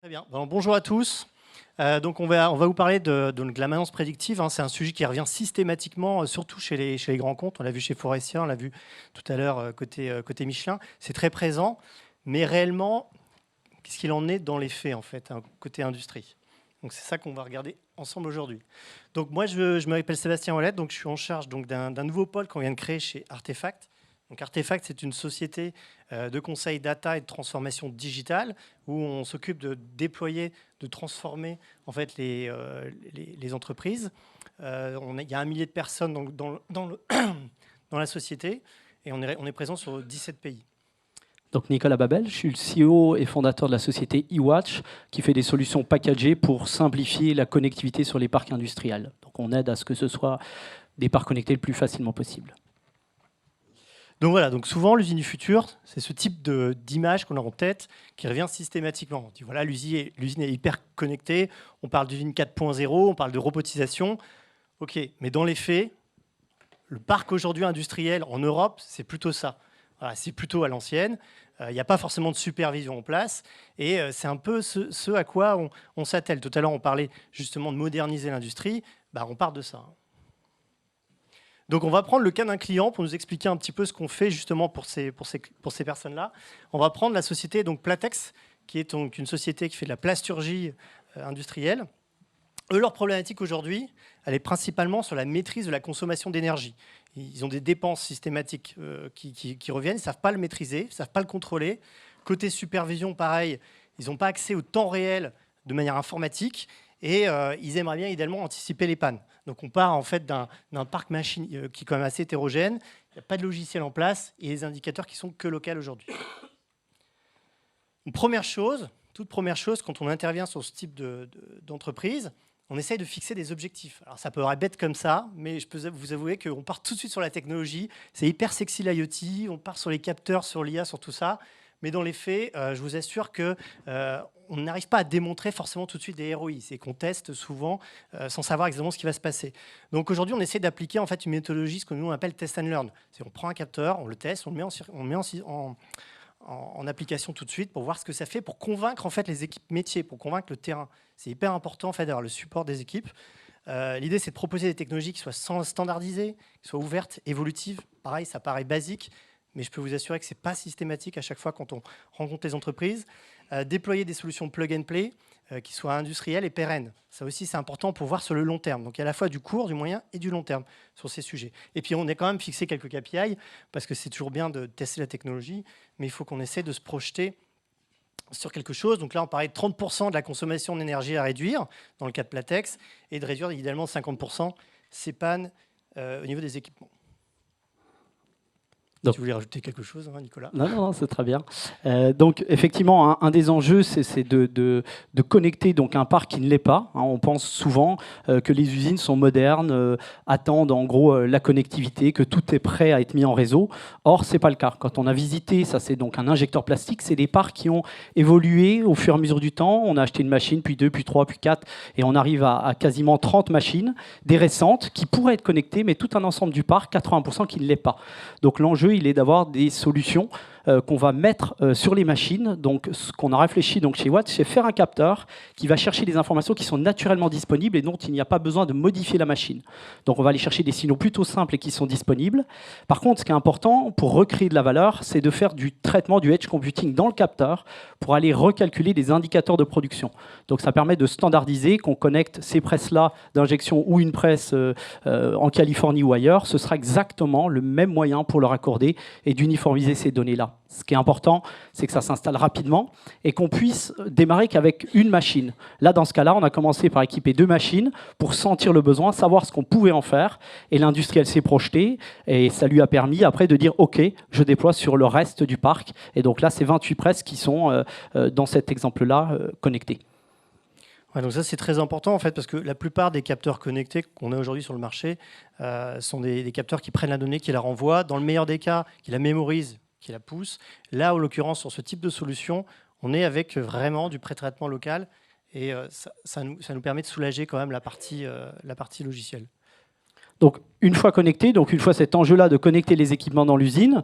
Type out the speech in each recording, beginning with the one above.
Très bien. Alors, bonjour à tous. Donc on va vous parler de la maintenance prédictive. C'est un sujet qui revient systématiquement, surtout chez les grands comptes. On l'a vu chez Forestia, on l'a vu tout à l'heure côté Michelin. C'est très présent, mais réellement, qu'est-ce qu'il en est dans les faits, en fait, côté industrie? Donc c'est ça qu'on va regarder ensemble aujourd'hui. Donc moi, je m'appelle Sébastien Ouellette, donc je suis en charge d'un nouveau pôle qu'on vient de créer chez Artefact. Donc Artefact, c'est une société de conseil data et de transformation digitale où on s'occupe de déployer, de transformer en fait les entreprises. Il y a 1 millier de personnes dans la société et on est présent sur 17 pays. Donc Nicolas Babel, je suis le CEO et fondateur de la société eWatch qui fait des solutions packagées pour simplifier la connectivité sur les parcs industriels. Donc on aide à ce que ce soit des parcs connectés le plus facilement possible. Donc voilà, donc souvent l'usine du futur, c'est ce type d'image qu'on a en tête qui revient systématiquement. On dit voilà, l'usine est hyper connectée, on parle d'usine 4.0, on parle de robotisation. Ok, mais dans les faits, le parc aujourd'hui industriel en Europe, c'est plutôt ça. Voilà, c'est plutôt à l'ancienne. Il n'y a pas forcément de supervision en place. Et c'est un peu ce à quoi on s'attelle. Tout à l'heure, on parlait justement de moderniser l'industrie. On part de ça. Donc, on va prendre le cas d'un client pour nous expliquer un petit peu ce qu'on fait justement pour ces personnes-là. On va prendre la société donc Platex, qui est donc une société qui fait de la plasturgie industrielle. Eux, leur problématique aujourd'hui, elle est principalement sur la maîtrise de la consommation d'énergie. Ils ont des dépenses systématiques qui reviennent, ils ne savent pas le maîtriser, ils ne savent pas le contrôler. Côté supervision, pareil, ils n'ont pas accès au temps réel de manière informatique et ils aimeraient bien idéalement anticiper les pannes. Donc on part en fait d'un parc machine qui est quand même assez hétérogène, il n'y a pas de logiciel en place et les indicateurs qui sont que locaux aujourd'hui. Toute première chose, quand on intervient sur ce type d'entreprise, on essaye de fixer des objectifs. Alors ça peut paraître bête comme ça, mais je peux vous avouer qu'on part tout de suite sur la technologie. C'est hyper sexy l'IoT, on part sur les capteurs, sur l'IA, sur tout ça. Mais dans les faits, je vous assure qu'on n'arrive pas à démontrer forcément tout de suite des ROI. C'est qu'on teste souvent sans savoir exactement ce qui va se passer. Donc aujourd'hui, on essaie d'appliquer en fait une méthodologie, ce que nous on appelle test and learn. C'est on prend un capteur, on le teste, on le met en application tout de suite pour voir ce que ça fait, pour convaincre en fait les équipes métiers, pour convaincre le terrain. C'est hyper important en fait d'avoir le support des équipes. L'idée, c'est de proposer des technologies qui soient standardisées, qui soient ouvertes, évolutives. Pareil, ça paraît basique, mais je peux vous assurer que ce n'est pas systématique à chaque fois quand on rencontre les entreprises. Déployer des solutions plug and play qui soient industrielles et pérennes. Ça aussi, c'est important pour voir sur le long terme. Donc, il y a à la fois du court, du moyen et du long terme sur ces sujets. Et puis, on a quand même fixé quelques KPI, parce que c'est toujours bien de tester la technologie, mais il faut qu'on essaie de se projeter sur quelque chose. Donc là, on parlait de 30% de la consommation d'énergie à réduire, dans le cas de Platex, et de réduire idéalement 50% ces pannes au niveau des équipements. Donc, tu voulais rajouter quelque chose, Nicolas? Non, c'est très bien. Donc, effectivement, un des enjeux, c'est de connecter donc, un parc qui ne l'est pas. On pense souvent que les usines sont modernes, attendent en gros la connectivité, que tout est prêt à être mis en réseau. Or, ce n'est pas le cas. Quand on a visité, ça c'est donc un injecteur plastique, c'est des parcs qui ont évolué au fur et à mesure du temps. On a acheté une machine, puis 2, puis 3, puis 4, et on arrive à quasiment 30 machines, des récentes, qui pourraient être connectées, mais tout un ensemble du parc, 80% qui ne l'est pas. Donc, l'enjeu, il est d'avoir des solutions qu'on va mettre sur les machines. Donc, ce qu'on a réfléchi donc, chez Watt, c'est faire un capteur qui va chercher des informations qui sont naturellement disponibles et dont il n'y a pas besoin de modifier la machine. Donc, on va aller chercher des signaux plutôt simples et qui sont disponibles. Par contre, ce qui est important pour recréer de la valeur, c'est de faire du traitement, du edge computing dans le capteur pour aller recalculer des indicateurs de production. Donc, ça permet de standardiser, qu'on connecte ces presses-là d'injection ou une presse en Californie ou ailleurs. Ce sera exactement le même moyen pour leur accorder et d'uniformiser ces données-là. Ce qui est important, c'est que ça s'installe rapidement et qu'on puisse démarrer qu'avec une machine. Là, dans ce cas-là, on a commencé par équiper 2 machines pour sentir le besoin, savoir ce qu'on pouvait en faire. Et l'industriel s'est projeté et ça lui a permis après de dire « OK, je déploie sur le reste du parc ». Et donc là, c'est 28 presses qui sont, dans cet exemple-là, connectées. Ouais, donc ça, c'est très important, en fait, parce que la plupart des capteurs connectés qu'on a aujourd'hui sur le marché sont des capteurs qui prennent la donnée, qui la renvoient, dans le meilleur des cas, qui la mémorisent, qui la poussent. Là, en l'occurrence, sur ce type de solution, on est avec vraiment du pré-traitement local et ça nous permet de soulager quand même la partie logicielle. Donc, Une fois connecté, donc une fois cet enjeu-là de connecter les équipements dans l'usine,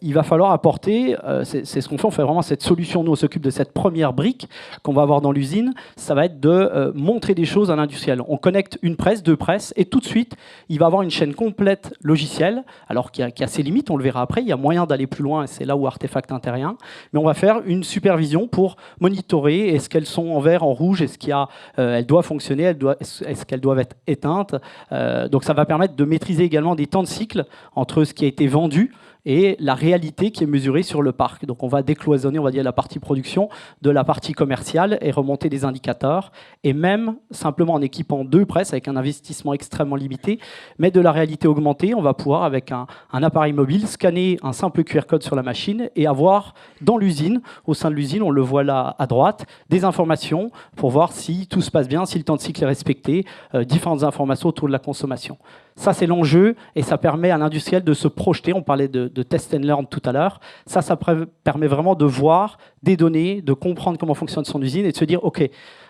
il va falloir apporter, c'est ce qu'on fait, on fait vraiment cette solution, nous on s'occupe de cette première brique qu'on va avoir dans l'usine, ça va être de montrer des choses à l'industriel. On connecte une presse, deux presses, et tout de suite, il va avoir une chaîne complète logicielle, alors qu'il y a ses limites, on le verra après, il y a moyen d'aller plus loin, et c'est là où Artefact intervient, mais on va faire une supervision pour monitorer, est-ce qu'elles sont en vert, en rouge, est-ce qu'il y a, elles doivent fonctionner, est-ce qu'elles doivent être éteintes, donc ça va permettre de maîtriser également des temps de cycle entre ce qui a été vendu et la réalité qui est mesurée sur le parc. Donc on va décloisonner, on va dire, la partie production de la partie commerciale et remonter des indicateurs. Et même simplement en équipant deux presses avec un investissement extrêmement limité, mais de la réalité augmentée, on va pouvoir, avec un appareil mobile, scanner un simple QR code sur la machine et avoir dans l'usine, au sein de l'usine, on le voit là à droite, des informations pour voir si tout se passe bien, si le temps de cycle est respecté, différentes informations autour de la consommation. Ça, c'est l'enjeu et ça permet à l'industriel de se projeter. On parlait de test and learn tout à l'heure. Ça permet vraiment de voir des données, de comprendre comment fonctionne son usine et de se dire, OK,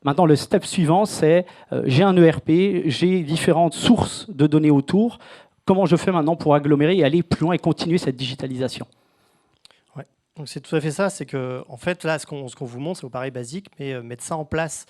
maintenant, le step suivant, c'est j'ai un ERP, j'ai différentes sources de données autour. Comment je fais maintenant pour agglomérer et aller plus loin et continuer cette digitalisation? Donc c'est tout à fait ça, c'est que en fait là ce qu'on vous montre, c'est au pareil basique, mais mettre ça en place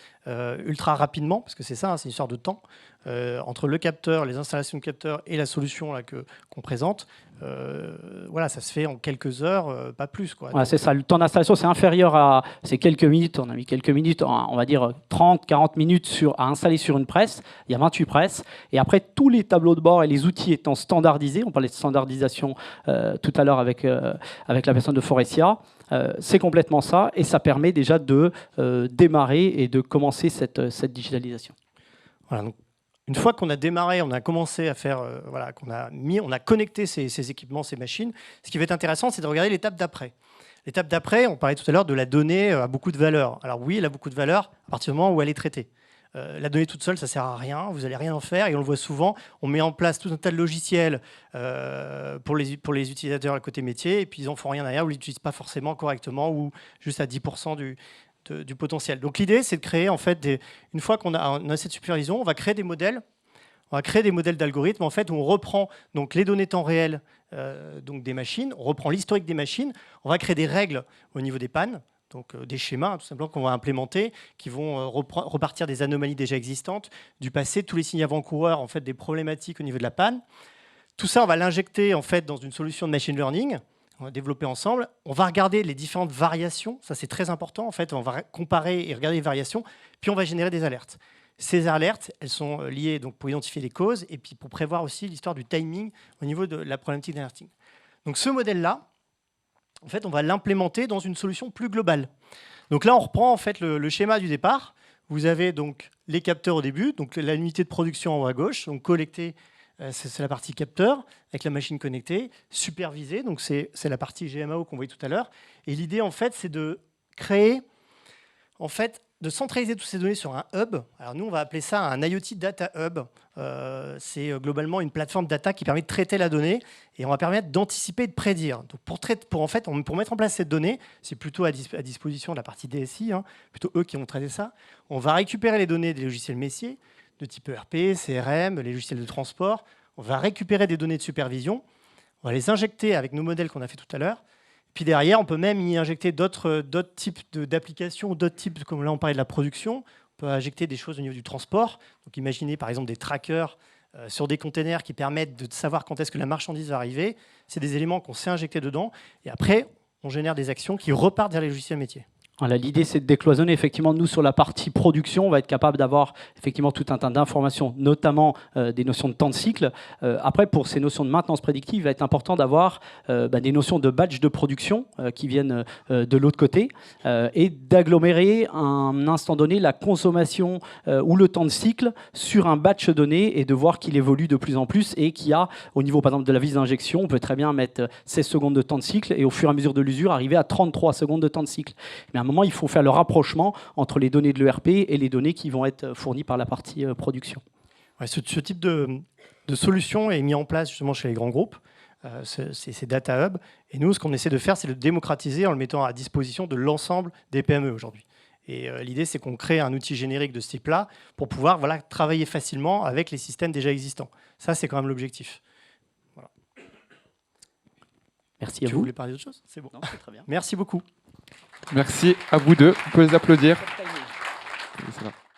ultra rapidement, parce que c'est ça, hein, c'est une histoire de temps, entre le capteur, les installations de capteurs et la solution là, qu'on présente, voilà, ça se fait en quelques heures, pas plus, quoi. Ouais, c'est ça, le temps d'installation c'est inférieur à c'est quelques minutes, on a mis quelques minutes, on va dire 30-40 minutes à installer sur une presse, il y a 28 presses, et après tous les tableaux de bord et les outils étant standardisés, on parlait de standardisation tout à l'heure avec la personne de Forestia, c'est complètement ça, et ça permet déjà de démarrer et de commencer cette digitalisation. Voilà, donc, une fois qu'on a démarré, on a commencé à faire, voilà, on a connecté ces équipements, ces machines, ce qui va être intéressant, c'est de regarder l'étape d'après. L'étape d'après, on parlait tout à l'heure de la donnée a beaucoup de valeur. Alors oui, elle a beaucoup de valeur à partir du moment où elle est traitée. La donnée toute seule, ça ne sert à rien, vous n'allez rien en faire, et on le voit souvent, on met en place tout un tas de logiciels pour les utilisateurs à côté métier, et puis ils n'en font rien derrière, ou ils ne l'utilisent pas forcément correctement, ou juste à 10% du potentiel. Donc l'idée, c'est de créer, en fait, une fois qu'on a cette supervision, on va créer des modèles, d'algorithmes, en fait, où on reprend donc, les données temps réel donc des machines, on reprend l'historique des machines, on va créer des règles au niveau des pannes, donc des schémas tout simplement qu'on va implémenter, qui vont repartir des anomalies déjà existantes, du passé, tous les signes avant-coureurs, en fait, des problématiques au niveau de la panne. Tout ça, on va l'injecter en fait, dans une solution de machine learning, on va développer ensemble. On va regarder les différentes variations, ça c'est très important, en fait, on va comparer et regarder les variations, puis on va générer des alertes. Ces alertes, elles sont liées donc, pour identifier les causes et puis pour prévoir aussi l'histoire du timing au niveau de la problématique d'alerting. Donc ce modèle-là, en fait, on va l'implémenter dans une solution plus globale. Donc là, on reprend en fait le schéma du départ. Vous avez donc les capteurs au début, donc l'unité de production en haut à gauche, donc collectée, c'est la partie capteur avec la machine connectée, supervisée, donc c'est la partie GMAO qu'on voyait tout à l'heure. Et l'idée, en fait, c'est de créer, en fait, de centraliser toutes ces données sur un hub. Alors nous, on va appeler ça un IoT Data Hub. C'est globalement une plateforme data qui permet de traiter la donnée et on va permettre d'anticiper et de prédire. Donc pour mettre en place cette donnée, c'est plutôt à disposition de la partie DSI, hein, plutôt eux qui vont traiter ça. On va récupérer les données des logiciels métiers de type ERP, CRM, les logiciels de transport. On va récupérer des données de supervision. On va les injecter avec nos modèles qu'on a fait tout à l'heure. Puis derrière, on peut même y injecter d'autres types d'applications, d'autres types, comme là on parlait de la production, on peut injecter des choses au niveau du transport. Donc imaginez par exemple des trackers sur des containers qui permettent de savoir quand est-ce que la marchandise va arriver. C'est des éléments qu'on sait injecter dedans. Et après, on génère des actions qui repartent vers les logiciels métiers. Voilà, l'idée, c'est de décloisonner. Effectivement, nous, sur la partie production, on va être capable d'avoir effectivement tout un tas d'informations, notamment des notions de temps de cycle. Après, pour ces notions de maintenance prédictive, il va être important d'avoir des notions de batch de production qui viennent de l'autre côté et d'agglomérer à un instant donné la consommation ou le temps de cycle sur un batch donné et de voir qu'il évolue de plus en plus et qu'il y a, au niveau par exemple de la vis d'injection, on peut très bien mettre 16 secondes de temps de cycle et au fur et à mesure de l'usure, arriver à 33 secondes de temps de cycle. Mais à un moment, il faut faire le rapprochement entre les données de l'ERP et les données qui vont être fournies par la partie production. Ouais, ce type de solution est mis en place justement chez les grands groupes, ces data hubs. Et nous, ce qu'on essaie de faire, c'est de le démocratiser en le mettant à disposition de l'ensemble des PME aujourd'hui. Et l'idée, c'est qu'on crée un outil générique de ce type-là pour pouvoir travailler facilement avec les systèmes déjà existants. Ça, c'est quand même l'objectif. Voilà. Merci à Tu vous. voulais parler d'autre chose? C'est bon. Non, c'est très bien. Merci beaucoup. Merci à vous deux. Vous pouvez les applaudir. C'est là.